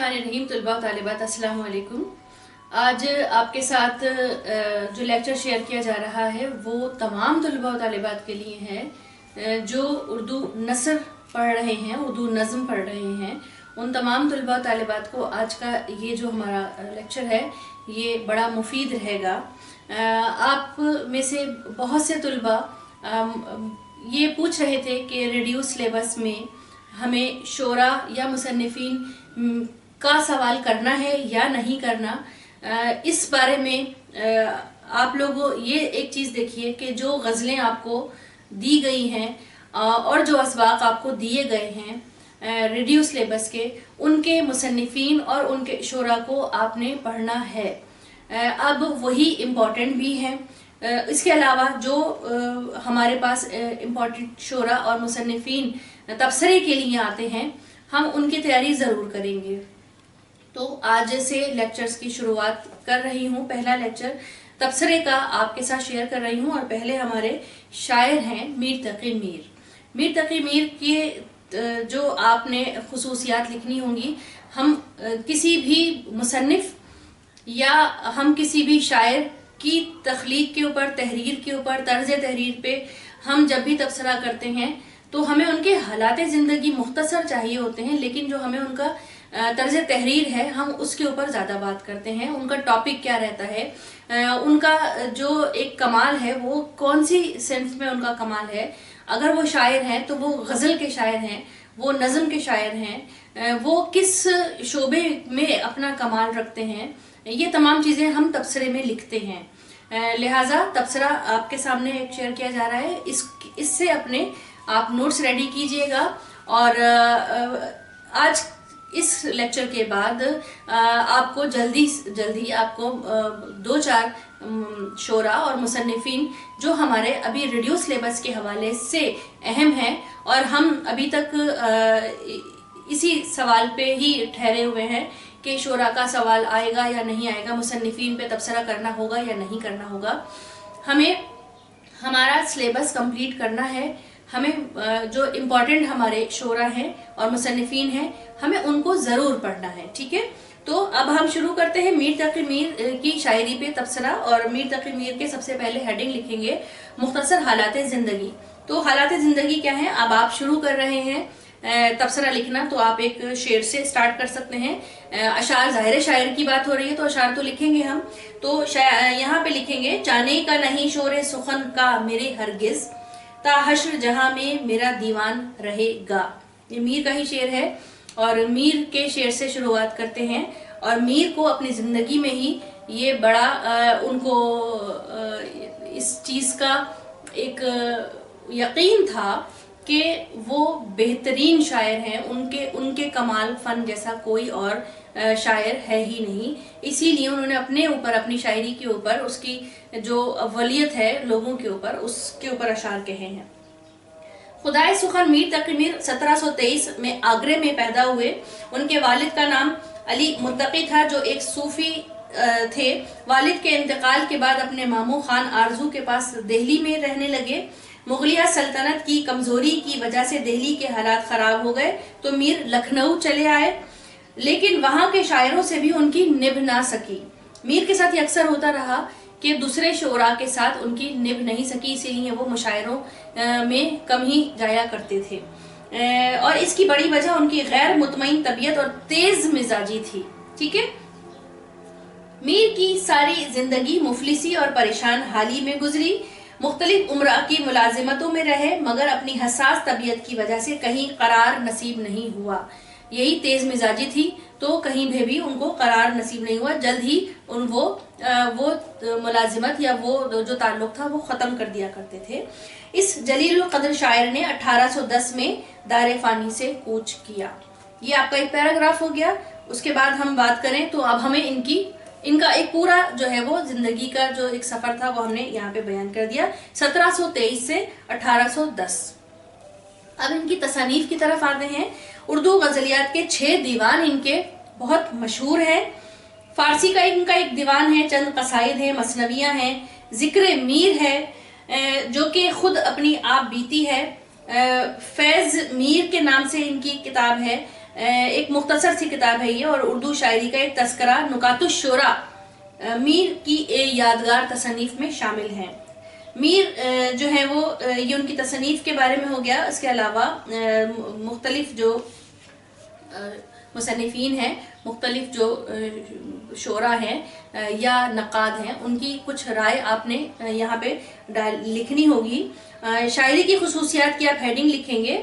रहीम तलबा और तालिबात, अस्सलाम वालेकुम। आज आपके साथ जो लेक्चर शेयर किया जा रहा है वो तमाम तलबा और तालिबात के लिए है जो उर्दू नसर पढ़ रहे हैं, उर्दू नज़म पढ़ रहे हैं। उन तमाम तलबा और तालिबात को आज का ये जो हमारा लेक्चर है ये बड़ा मुफीद रहेगा। आप में से बहुत से तलबा ये पूछ रहे थे कि रिड्यूस सिलेबस में हमें शोरा या मुसन्निफीन का सवाल करना है या नहीं करना। इस बारे में आप लोग ये एक चीज़ देखिए कि जो गज़लें आपको दी गई हैं और जो असबाक आपको दिए गए हैं रिड्यूस सिलेबस के, उनके मुसन्निफीन और उनके शोरा को आपने पढ़ना है। अब वही इम्पॉर्टेंट भी है। इसके अलावा जो हमारे पास इम्पॉर्टेंट शोरा और मुसन्निफीन तबसरे के लिए आते हैं, हम उनकी तैयारी ज़रूर करेंगे। तो आज से लेक्चर्स की शुरुआत कर रही हूँ। पहला लेक्चर तबसरे का आपके साथ शेयर कर रही हूँ और पहले हमारे शायर हैं मीर तकी मीर। मीर तकी मीर के जो आपने खुसूसियात लिखनी होंगी, हम किसी भी मुसन्निफ या हम किसी भी शायर की तख्लीक के ऊपर, तहरीर के ऊपर, तर्ज तहरीर पे हम जब भी तबसरा करते हैं तो हमें उनके हालात ज़िंदगी मुख्तसर चाहिए होते हैं, लेकिन जो हमें उनका तर्ज तहरीर है हम उसके ऊपर ज़्यादा बात करते हैं। उनका टॉपिक क्या रहता है, उनका जो एक कमाल है वो कौन सी सेंस में उनका कमाल है। अगर वो शायर हैं तो वो गज़ल के शायर हैं, वो नज़म के शायर हैं, वो किस शोबे में अपना कमाल रखते हैं, ये तमाम चीज़ें हम तबसरे में लिखते हैं। लिहाजा तबसरा आपके सामने एक शेयर किया जा रहा है, इससे अपने आप नोट्स रेडी कीजिएगा। और आज इस लेक्चर के बाद आपको जल्दी आपको 2-4 शोरा और मुसन्निफीन जो हमारे अभी रिड्यूस सिलेबस के हवाले से अहम हैं और हम अभी तक इसी सवाल पे ही ठहरे हुए हैं कि शोरा का सवाल आएगा या नहीं आएगा, मुसन्निफीन पे तबसरा करना होगा या नहीं करना होगा। हमें हमारा सिलेबस कंप्लीट करना है। हमें जो इम्पोर्टेंट हमारे शोरा हैं और मुसन्निफीन हैं हमें उनको ज़रूर पढ़ना है, ठीक है। तो अब हम शुरू करते हैं मीर तकी मीर की शायरी पे तबसरा। और मीर तकी मीर के सबसे पहले हेडिंग लिखेंगे मुख्तसर हालात ज़िंदगी। तो हालात ज़िंदगी क्या है, अब आप शुरू कर रहे हैं तबसरा लिखना तो आप एक शेर से स्टार्ट कर सकते हैं। अशार, ज़ाहिर शायर की बात हो रही है तो अशार तो लिखेंगे हम। तो यहाँ पे लिखेंगे, जाने का नहीं शोरे सुखन का मेरे हरगिज़, ता हश्र जहां में मेरा दीवान रहेगा। ये मीर का ही शेर है और मीर के शेर से शुरुआत करते हैं। और मीर को अपनी ज़िंदगी में ही ये बड़ा उनको इस चीज़ का एक यकीन था कि वो बेहतरीन शायर हैं, उनके कमाल फ़न जैसा कोई और शायर है ही नहीं। इसीलिए उन्होंने अपने ऊपर, अपनी शायरी के ऊपर, उसकी जो अव्वलियत है लोगों के ऊपर, उसके ऊपर अशार कहे हैं। खुदाए सुखन मीर तकी मीर 1723 में आगरे में पैदा हुए। उनके वालिद का नाम अली मुत्तकी था जो एक सूफ़ी थे। वालिद के इंतकाल के बाद अपने मामू खान आरजू के पास दिल्ली में रहने लगे। मुगलिया सल्तनत की कमज़ोरी की वजह से दिल्ली के हालात ख़राब हो गए तो मीर लखनऊ चले आए, लेकिन वहाँ के शायरों से भी उनकी निभ ना सकी। मीर के साथ ये अक्सर होता रहा कि दूसरे शोरा के साथ उनकी निभ नहीं सकी, इसीलिए वो मुशायरों में कम ही जाया करते थे। और इसकी बड़ी वजह उनकी गैर मुतमईन तबीयत और तेज़ मिजाजी थी, ठीक है। मीर की सारी ज़िंदगी मुफलिसी और परेशान हाली में गुजरी। मुख्तलिफ उम्र की मुलाजिमतों में रहे मगर अपनी हसास तबीयत की वजह से कहीं करार नसीब नहीं हुआ। यही तेज़ मिजाजी थी तो कहीं भी उनको करार नसीब नहीं हुआ। जल्द ही वो मुलाजिमत या वो जो ताल्लुक़ था वो ख़त्म कर दिया करते थे। इस जलील क़द्र शायर ने 1810 में दारे फ़ानी से कूच किया। ये आपका एक पैराग्राफ हो गया। उसके बाद हम बात करें तो अब हमें इनका एक पूरा जो है वो ज़िंदगी का जो एक सफ़र था वो हमने यहाँ पे बयान कर दिया, 1723 से 1810। अब इनकी तसानीफ की तरफ आते हैं। उर्दू गज़लियात के 6 दीवान इनके बहुत मशहूर हैं। फ़ारसी का इनका एक दीवान है, चंद कसाइद हैं, मसनवियाँ हैं, ज़िक्र मीर है जो कि ख़ुद अपनी आप बीती है। फैज़ मीर के नाम से इनकी किताब है। एक मुख्तसर सी किताब है ये, और उर्दू शायरी का एक तस्करा नुकातुश शोरा मीर की एक यादगार तसनीफ में शामिल हैं। मीर जो है वो ये उनकी तसनीफ के बारे में हो गया। इसके अलावा मुख्तलिफ जो मुसन्निफीन हैं, मुख्तलिफ जो शोरा हैं या नक़ाद हैं, उनकी कुछ राय आपने यहाँ पे लिखनी होगी। शायरी की खुसूसियात की आप हेडिंग लिखेंगे।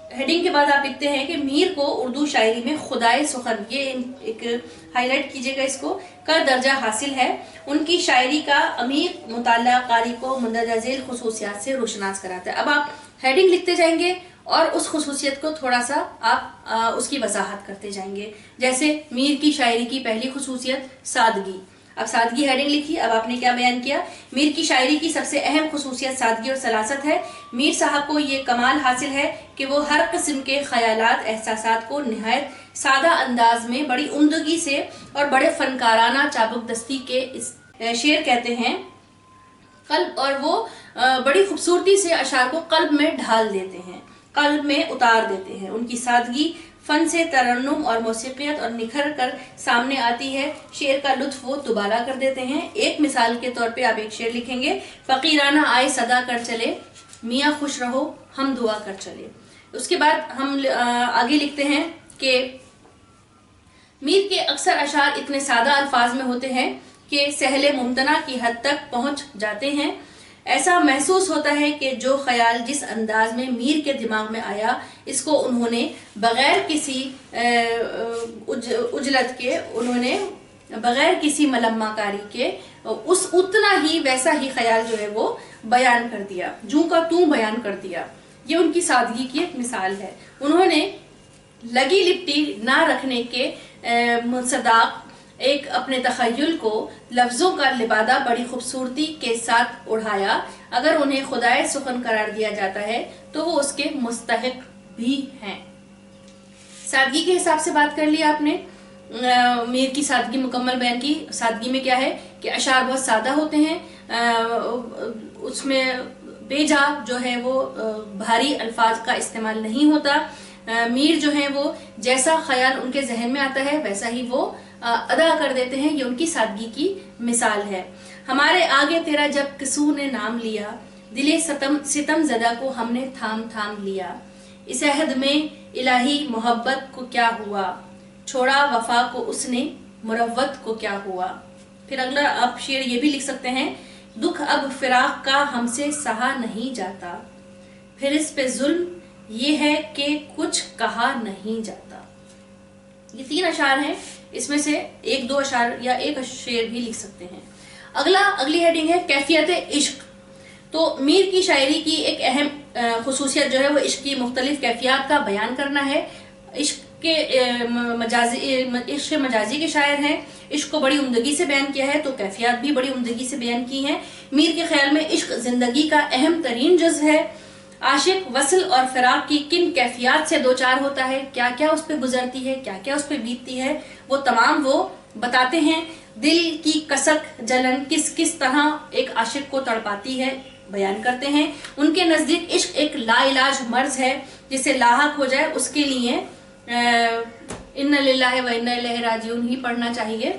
हेडिंग के बाद आप लिखते हैं कि मीर को उर्दू शायरी में खुदाए सुखन, ये एक हाईलाइट कीजिएगा इसको, का दर्जा हासिल है। उनकी शायरी का अमीर मुताला कारी को मुंदरजा झेल खुसूसियात से रोशनास कराता है। अब आप हेडिंग लिखते जाएंगे और उस खुसूसियत को थोड़ा सा आप उसकी वजाहत करते जाएंगे। जैसे मीर की शायरी की पहली खुसूसियत सादगी। अब सादगी हेडिंग लिखी। अब आपने क्या बयान किया? मीर की शायरी की सबसे अहम खुसूसियत सादगी और सलासत है। मीर साहब को ये कमाल हासिल है कि वो हर किस्म के ख्यालात एहसासात को निहायत सादा अंदाज में बड़ी उम्दगी से और बड़े फनकाराना चाबुक दस्ती के शेर कहते हैं कल्ब, और वो बड़ी खूबसूरती से अशार को कल्ब में ढाल देते हैं, कल्ब में उतार देते हैं। उनकी सादगी फन से तरन्नुम और मौसीकियत और निखर कर सामने आती है। शेर का लुत्फ वो दुबारा कर देते हैं। एक मिसाल के तौर पे आप एक शेर लिखेंगे, फकीराना आए सदा कर चले, मियाँ खुश रहो हम दुआ कर चले। उसके बाद हम आगे लिखते हैं कि मीर के अक्सर अशार इतने सादा अल्फाज में होते हैं कि सहले मुमतना की हद तक पहुंच जाते हैं। ऐसा महसूस होता है कि जो ख्याल जिस अंदाज में मीर के दिमाग में आया, इसको उन्होंने बगैर किसी उजलत के, उन्होंने बगैर किसी मलम्माकारी के उतना ही वैसा ही ख्याल जो है वो बयान कर दिया, जूं का तूं बयान कर दिया। ये उनकी सादगी की एक मिसाल है। उन्होंने लगी लिपटी ना रखने के मुसदाक एक अपने तखय्युल को लफ्ज़ों का लिबादा बड़ी खूबसूरती के साथ उड़ाया। अगर उन्हें खुदाए सुखन करार दिया जाता है तो वो उसके मुस्तहिक भी हैं। सादगी के हिसाब से बात कर लिया आपने। मीर की सादगी मुकम्मल बयान की। सादगी में क्या है कि अशार बहुत सादा होते हैं, उसमें बेजा जो है वो भारी अल्फाज का इस्तेमाल नहीं होता। मीर जो है वो जैसा ख्याल उनके जहन में आता है वैसा ही वो अदा कर देते हैं। ये उनकी सादगी की मिसाल है। हमारे आगे तेरा जब किसू ने नाम लिया, दिले सितम ज़दा को हमने थाम थाम लिया। इस अहद में इलाही मोहब्बत को क्या हुआ, छोड़ा वफा को उसने मुरव्वत को क्या हुआ। फिर अगला आप शेर ये भी लिख सकते हैं, दुख अब फिराक का हमसे सहा नहीं जाता, फिर इस पे जुल्म ये है कि कुछ कहा नहीं जाता। ये 3 अशार हैं, इसमें से 1-2 अशार या एक शेर भी लिख सकते हैं। अगली हेडिंग है कैफियत इश्क। तो मीर की शायरी की एक अहम खुसूसियत जो है वो इश्क की मुख्तलिफ कैफियत का बयान करना है। इश्क मजाजी के शायर हैं। इश्क को बड़ी उम्दगी से बयान किया है तो कैफियत भी बड़ी उम्दगी से बयान की हैं। मीर के ख्याल में इश्क जिंदगी का अहम तरीन जुज़ है। आशिक वसल और फिराक की किन कैफियत से दो चार होता है, क्या क्या उस पर गुजरती है, क्या क्या उस पर बीतती है, वो तमाम वो बताते हैं। दिल की कसक जलन किस किस तरह एक आशिक को तड़पाती है बयान करते हैं। उनके नज़दीक इश्क एक लाइलाज मर्ज है, जिसे लाहक हो जाए उसके लिए इन्ना लिल्लाहि व इन्ना इलैहि राजिऊन ही पढ़ना चाहिए।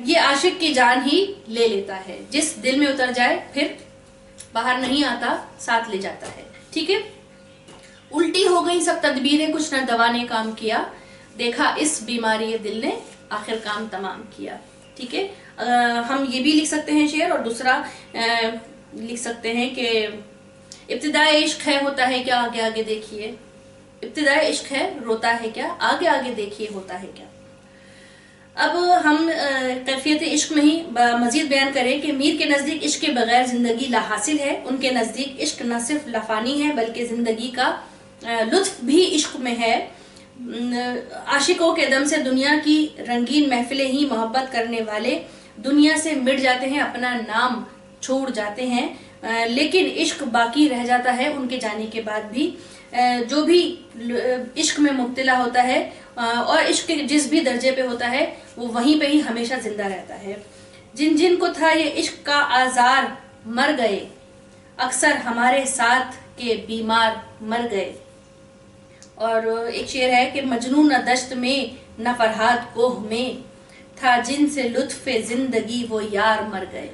ये आशिक की जान ही ले लेता है, जिस दिल में उतर जाए फिर बाहर नहीं आता, साथ ले जाता है। ठीक है। उल्टी हो गई सब तदबीरें, कुछ न दवा ने काम किया, देखा इस बीमारी दिल ने आखिर काम तमाम किया। ठीक है। हम ये भी लिख सकते हैं शेर, और दूसरा लिख सकते हैं कि इब्तिदाए इश्क है होता है क्या, आगे आगे देखिए। इब्तिदाए इश्क है रोता है क्या, आगे आगे देखिए होता है क्या। अब हम कैफियत इश्क में ही मजीद बयान करें कि मीर के नज़दीक इश्क के बगैर ज़िंदगी लाहासिल है। उनके नज़दीक इश्क न सिर्फ लफानी है बल्कि ज़िंदगी का लुत्फ भी इश्क में है। आशिकों के दम से दुनिया की रंगीन महफिलें ही मोहब्बत करने वाले दुनिया से मिट जाते हैं, अपना नाम छोड़ जाते हैं, लेकिन इश्क बाकी रह जाता है उनके जाने के बाद भी। जो भी इश्क में मुब्तला होता है और इश्क के जिस भी दर्जे पे होता है वो वहीं पे ही हमेशा जिंदा रहता है। जिन जिन को था ये इश्क का आज़ार मर गए, अक्सर हमारे साथ के बीमार मर गए। اور ایک شعر ہے کہ مجنون دشت میں نہ فرہاد کوہ میں تھا جن سے لطف زندگی وہ یار مر گئے۔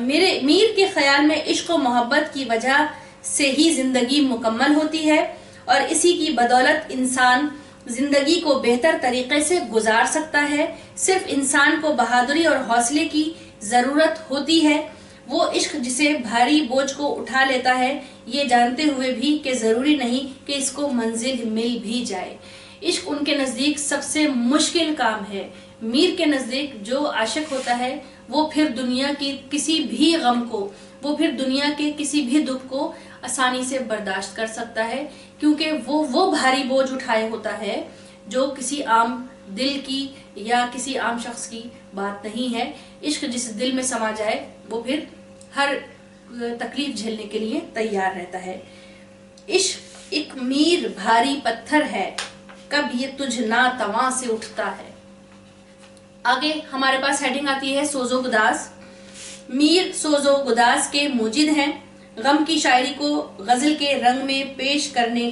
میرے میر کے خیال میں عشق و محبت کی وجہ سے ہی زندگی مکمل ہوتی ہے، اور اسی کی بدولت انسان زندگی کو بہتر طریقے سے گزار سکتا ہے۔ صرف انسان کو بہادری اور حوصلے کی ضرورت ہوتی ہے، وہ عشق جسے بھاری بوجھ کو اٹھا لیتا ہے، یہ جانتے ہوئے بھی کہ ضروری نہیں کہ اس کو منزل مل بھی جائے۔ عشق ان کے نزدیک سب سے مشکل کام ہے۔ میر کے نزدیک جو عاشق ہوتا ہے وہ پھر دنیا کی کسی بھی غم کو، وہ پھر دنیا کے کسی بھی دکھ کو آسانی سے برداشت کر سکتا ہے، کیونکہ وہ بھاری بوجھ اٹھائے ہوتا ہے جو کسی عام دل کی یا کسی عام شخص کی بات نہیں ہے۔ عشق جس دل میں سما جائے وہ پھر ہر تکلیف جھیلنے کے لیے تیار رہتا ہے۔ عشق ایک میر بھاری پتھر ہے، کب یہ تجھ ناتواں سے اٹھتا ہے۔ آگے ہمارے پاس ہیڈنگ آتی ہے سوز و گداز۔ میر سوز و گداز کے موجد ہیں۔ غم کی شاعری کو غزل کے رنگ میں پیش کرنے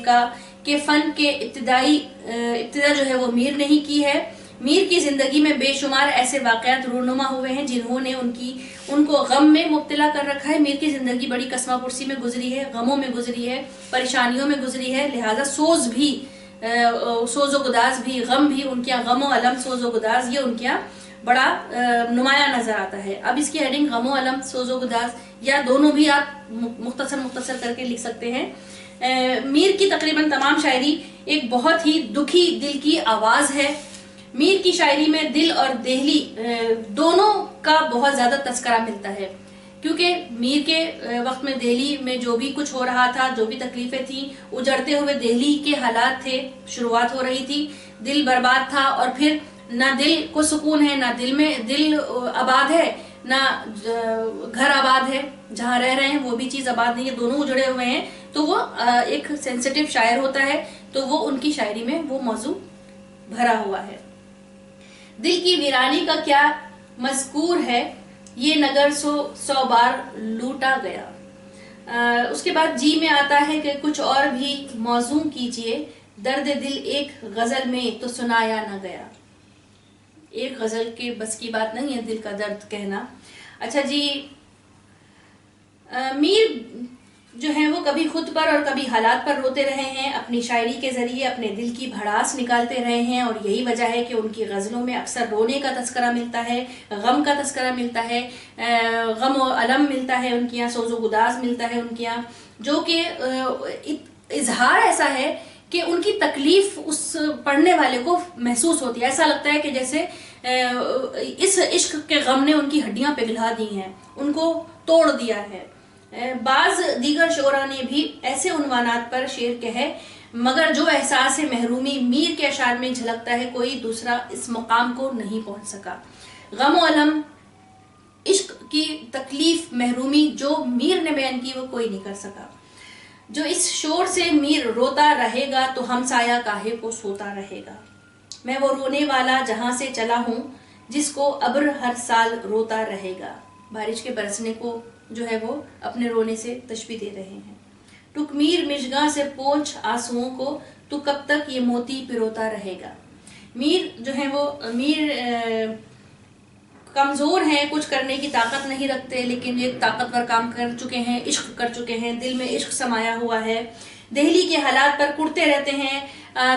کے فن کے ابتدا جو ہے وہ میر نے ہی کی ہے۔ میر کی زندگی میں بے شمار ایسے واقعات رونما ہوئے ہیں جنہوں نے ان کو غم میں مبتلا کر رکھا ہے۔ میر کی زندگی بڑی کسمہ پرسی میں گزری ہے، غموں میں گزری ہے، پریشانیوں میں گزری ہے، لہٰذا سوز و گداز بھی، غم بھی ان کے یہاں، غم و علم سوز و گداز، یہ ان کے یہاں بڑا نمایاں نظر آتا ہے۔ اب اس کی ہیڈنگ غم و علم سوز و گداز یا دونوں بھی آپ مختصر کر کے لکھ سکتے ہیں۔ میر کی تقریباً تمام شاعری ایک بہت ہی دکھی دل کی آواز ہے۔ میر کی شاعری میں دل اور دہلی دونوں کا بہت زیادہ تذکرہ ملتا ہے، کیونکہ میر کے وقت میں دہلی میں جو بھی کچھ ہو رہا تھا، جو بھی تکلیفیں تھیں، اجڑتے ہوئے دہلی کے حالات تھے، شروعات ہو رہی تھی، دل برباد تھا، اور پھر نہ دل کو سکون ہے، نہ دل آباد ہے، نہ گھر آباد ہے، جہاں رہ رہے ہیں وہ بھی چیز آباد نہیں ہے، دونوں اجڑے ہوئے ہیں۔ تو وہ ایک سینسیٹیو شاعر ہوتا ہے، تو وہ ان کی شاعری میں وہ موضوع بھرا ہوا ہے۔ دل کی ویرانی کا کیا مذکور ہے، یہ نگر سو بار لوٹا گیا۔ اس کے بعد جی میں آتا ہے کہ کچھ اور بھی موزوں کیجئے، درد دل ایک غزل میں تو سنایا نہ گیا۔ ایک غزل کے بس کی بات نہیں ہے دل کا درد کہنا۔ اچھا جی، میر جو ہیں وہ کبھی خود پر اور کبھی حالات پر روتے رہے ہیں، اپنی شاعری کے ذریعے اپنے دل کی بھڑاس نکالتے رہے ہیں، اور یہی وجہ ہے کہ ان کی غزلوں میں اکثر رونے کا تذکرہ ملتا ہے، غم کا تذکرہ ملتا ہے، غم و علم ملتا ہے ان کے یہاں، سوز و گداز ملتا ہے ان کے یہاں، جو کہ اظہار ایسا ہے کہ ان کی تکلیف اس پڑھنے والے کو محسوس ہوتی ہے۔ ایسا لگتا ہے کہ جیسے اس عشق کے غم نے ان کی ہڈیاں پگھلا دی ہیں، ان کو توڑ دیا ہے۔ بعض دیگر شعراء نے بھی ایسے عنوانات پر شعر کہے، مگر جو احساس محرومی میر کے اشعار میں جھلکتا ہے کوئی دوسرا اس مقام کو نہیں پہنچ سکا۔ غم و علم، عشق کی تکلیف، محرومی جو میر نے بیان کی وہ کوئی نہیں کر سکا۔ جو اس شور سے میر روتا رہے گا تو ہم سایہ کاہے کو سوتا رہے گا۔ میں وہ رونے والا جہاں سے چلا ہوں جس کو ابر ہر سال روتا رہے گا۔ بارش کے برسنے کو جو ہے وہ اپنے رونے سے تشبیہ دے رہے ہیں۔ ٹک میر مژگاں سے پوچھ آنسوؤں کو، تو کب تک یہ موتی پروتا رہے گا۔ میر جو ہیں وہ کمزور ہیں، کچھ کرنے کی طاقت نہیں رکھتے، لیکن ایک طاقتور کام کر چکے ہیں، عشق کر چکے ہیں، دل میں عشق سمایا ہوا ہے، دہلی کے حالات پر کڑتے رہتے ہیں،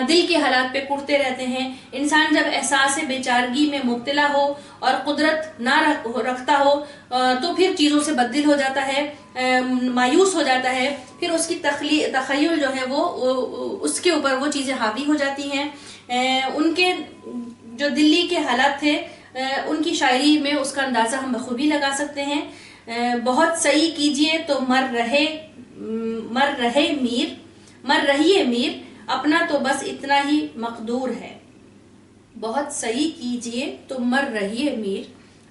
دل کے حالات پہ کڑتے رہتے ہیں۔ انسان جب احساس بیچارگی میں مبتلا ہو اور قدرت نہ رکھتا ہو تو پھر چیزوں سے بددل ہو جاتا ہے، مایوس ہو جاتا ہے، پھر اس کی تخیل جو ہے وہ اس کے اوپر وہ چیزیں حاوی ہو جاتی ہیں۔ ان کے جو دلی کے حالات تھے ان کی شاعری میں اس کا اندازہ ہم بخوبی لگا سکتے ہیں۔ بہت صحیح کیجئے تو مر رہیے میر، اپنا تو بس اتنا ہی مقدور ہے۔ بہت صحیح کیجئے تو مر رہیے میر،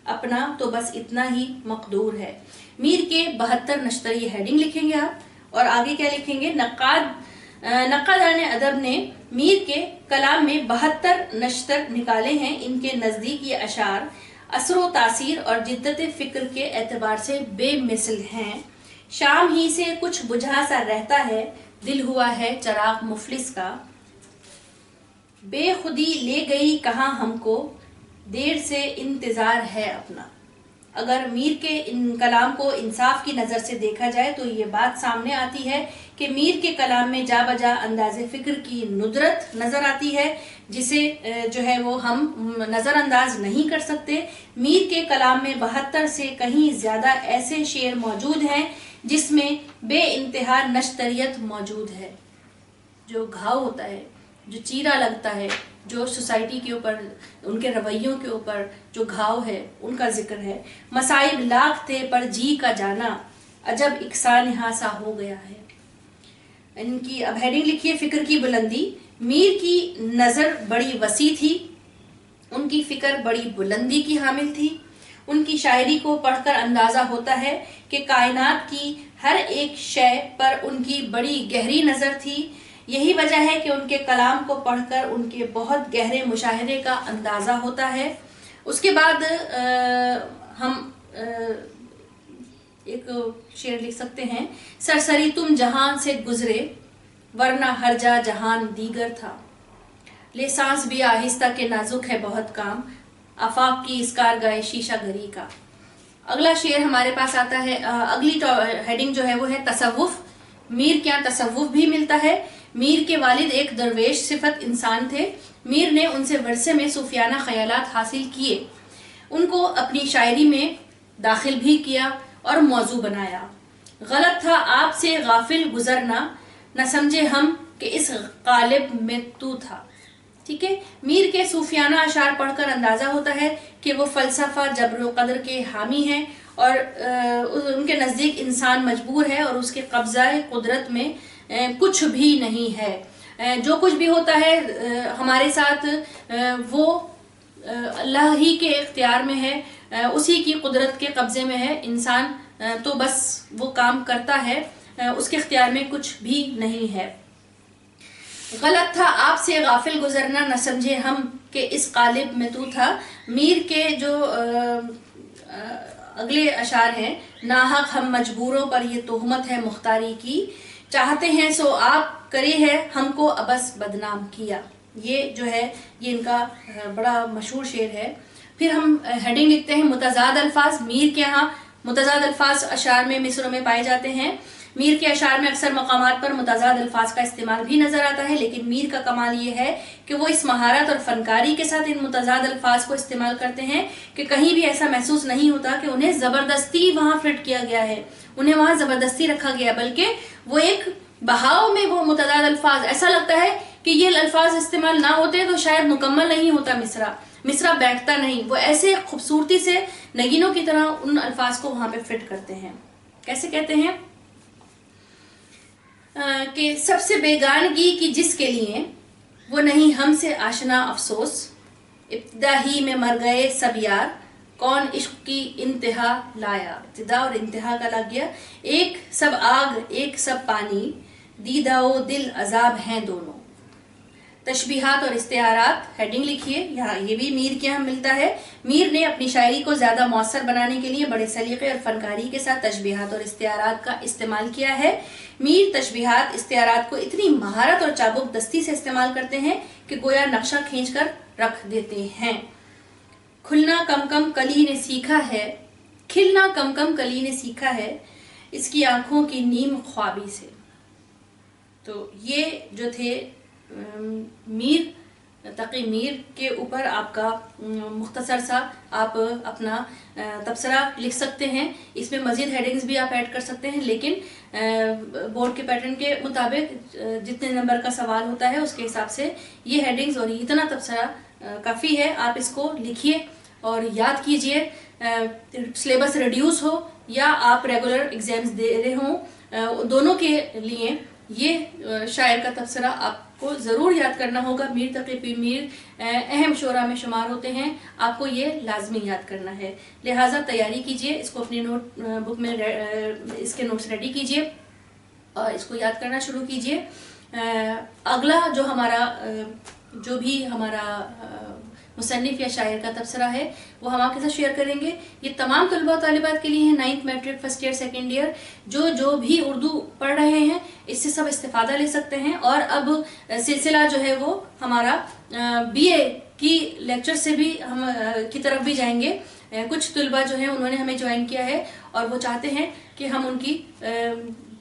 اپنا تو بس اتنا ہی مقدور ہے۔ میر کے 72 نشتر، یہ ہیڈنگ لکھیں گے آپ، اور آگے کیا لکھیں گے؟ نقادان ادب نے میر کے کلام میں 72 نشتر نکالے ہیں۔ ان کے نزدیک یہ اشعار اثر و تاثیر اور جدت فکر کے اعتبار سے بے مثل ہیں۔ شام ہی سے کچھ بجھا سا رہتا ہے، दिल हुआ है चराग मुफलिस का, बेखुदी ले गई कहाँ हमको, देर से इंतज़ार है अपना। अगर मीर के इन कलाम को इंसाफ की नज़र से देखा जाए तो ये बात सामने आती है कि मीर के कलाम में जा बजा अंदाज़े फ़िक्र की नुदरत नज़र आती है, जिसे जो है वो हम नज़रअंदाज नहीं कर सकते। मीर के कलाम में 72 से कहीं ज़्यादा ऐसे शेर मौजूद हैं जिसमें बे इंतहा नश्तरियत मौजूद है। जो घाव होता है, जो चीरा लगता है, जो सोसाइटी के ऊपर, उनके रवैयों के ऊपर जो घाव है, उनका जिक्र है। मसाइब लाख थे पर जी का जाना, अजब इकसान यहाँ सा हो गया है। इनकी अब हेडिंग लिखिए, फिक्र की बुलंदी। मीर की नज़र बड़ी वसी थी, उनकी फिक्र बड़ी बुलंदी की हामिल थी। उनकी शायरी को पढ़कर अंदाज़ा होता है कि कायनात की हर एक शय पर उनकी बड़ी गहरी नज़र थी। यही वजह है कि उनके कलाम को पढ़कर उनके बहुत गहरे मुशाहिदे का अंदाज़ा होता है। उसके बाद हम एक शेर लिख सकते हैं, सरसरी तुम जहां से गुजरे वरना हर जा जहान दीगर था, ले सांस भी आहिस्ता के नाजुक है बहुत काम, आफाक की इस कारगाह शीशा घरी का। अगला शेर हमारे पास आता है, अगली हेडिंग जो है वो है तसव्वुफ। मीर क्या तसव्वुफ भी मिलता है। मीर के वालिद एक दरवेश सिफत इंसान थे। मीर ने उनसे वर्से में सूफियाना ख्यालात हासिल किए, उनको अपनी शायरी में दाखिल भी किया और मौजू बनाया। गलत था आपसे गाफिल गुजरना, न समझे हम कि इस गालिब में तू था। ठीक है, मीर के सूफियाना अशार पढ़कर अंदाज़ा होता है कि वो फ़लसफ़ा जबर क़दर के हामी हैं और उनके नज़दीक इंसान मजबूर है और उसके कब्ज़ाए कुदरत में कुछ भी नहीं है। जो कुछ भी होता है हमारे साथ वो अल्लाह ही के इख्तियार में है, उसी की कुदरत के कब्ज़े में है। इंसान तो बस वो काम करता है, उसके इख्तियार में कुछ भी नहीं है। गलत था आपसे गाफिल गुजरना, न समझे हम कि इस कालिब में तू था। मीर के जो अगले अशार हैं, नाहक हम मजबूरों पर ये तोहमत है मुख्तारी की, चाहते हैं सो आप करे है हमको अबस बदनाम किया। ये जो है ये इनका बड़ा मशहूर शेर है। फिर हम हेडिंग लिखते हैं, मुतज़ाद अल्फाज। मीर के यहाँ मुतज़ाद अल्फाज अशार में मिसरों में पाए जाते हैं। मीर के अशार में अक्सर मकामात पर मुतज़ाद अल्फाज का इस्तेमाल भी नज़र आता है, लेकिन मीर का कमाल ये है कि वो इस महारत और फनकारी के साथ इन मुतज़ाद अल्फाज को इस्तेमाल करते हैं कि कहीं भी ऐसा महसूस नहीं होता कि उन्हें ज़बरदस्ती वहाँ फिट किया गया है, उन्हें वहाँ ज़बरदस्ती रखा गया, बल्कि वो एक बहाव में वो मुतज़ाद अल्फाज, ऐसा लगता है कि ये अल्फाज इस्तेमाल ना होते तो शायद मुकम्मल नहीं होता मिसरा बैठता नहीं। वो ऐसे खूबसूरती से नगीनों की तरह उन अल्फाज को वहाँ पे फिट करते हैं। कैसे कहते हैं कि सबसे बेगानगी की जिसके लिए वो नहीं हमसे आशना अफसोस, इब्तिदा ही में मर गए सब यार, कौन इश्क की इंतहा लाया। इब्तिदा और इंतहा का लग गया, एक सब आग एक सब पानी, दीदा व दिल अजाब हैं दोनों। तशबीहात और इस्तिआरात, हेडिंग लिखिए, यहाँ ये भी मीर के यहाँ मिलता है। मीर ने अपनी शायरी को ज़्यादा मौसर बनाने के लिए बड़े सलीक़े और फनकारी के साथ तशबीहात और इस्तिआरात का इस्तेमाल किया है। मीर तशबीहात इस्तिआरात को इतनी महारत और चाबुक दस्ती से इस्तेमाल करते हैं कि गोया नक्शा खींच कर रख देते हैं। खुलना कम कम कली ने सीखा है, खिलना कम कम कली ने सीखा है, इसकी आँखों की नीम ख्वाबी से। तो ये जो थे मीर, तकी मीर के ऊपर आपका मुख्तसर सा आप अपना तबसरा लिख सकते हैं। इसमें मज़ीद हेडिंग्स भी आप ऐड कर सकते हैं, लेकिन बोर्ड के पैटर्न के मुताबिक जितने नंबर का सवाल होता है उसके हिसाब से ये हेडिंग्स और इतना तबसरा काफ़ी है। आप इसको लिखिए और याद कीजिए। सिलेबस रिड्यूस हो या आप रेगुलर एग्ज़ाम्स दे रहे हों, दोनों के लिए ये शायर का तबसरा आपको ज़रूर याद करना होगा। मीर तकी मीर अहम शोरा में शुमार होते हैं, आपको ये लाजमी याद करना है। लिहाजा तैयारी कीजिए, इसको अपनी नोट बुक में इसके नोट्स रेडी कीजिए और इसको याद करना शुरू कीजिए। अगला जो भी हमारा मुसन्निफ या शायर का तबसरा है वो हम आपके साथ शेयर करेंगे। ये तमाम तलबा और तालिबात के लिए है, 9th matric, first year, second year, जो भी उर्दू पढ़ रहे हैं इससे सब इस्तेफादा ले सकते हैं। और अब सिलसिला जो है वो हमारा BA की लेक्चर से भी हम की तरफ भी जाएंगे। कुछ तलबा जो हैं उन्होंने हमें ज्वाइन किया है और वो चाहते हैं कि हम उनकी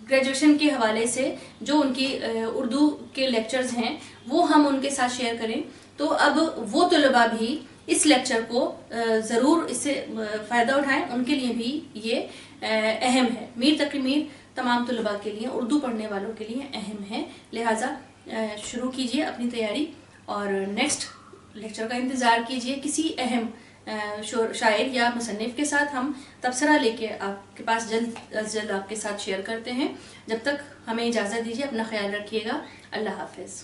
ग्रेजुएशन के हवाले से जो उनकी उर्दू के लेक्चर्स हैं वो हम उनके साथ शेयर करें। तो अब वो तलबा भी इस लेक्चर को ज़रूर इससे फ़ायदा उठाएं, उनके लिए भी ये अहम है। मीर तकी मीर तमाम तलबा के लिए, उर्दू पढ़ने वालों के लिए अहम है। लिहाजा शुरू कीजिए अपनी तैयारी और नेक्स्ट लेक्चर का इंतज़ार कीजिए। किसी अहम शायर या मुसन्निफ के साथ हम तबसरा लेके आपके पास जल्द अज जल्द आपके साथ शेयर करते हैं। जब तक हमें इजाज़त दीजिए, अपना ख्याल रखिएगा। अल्लाह हाफ़िज़।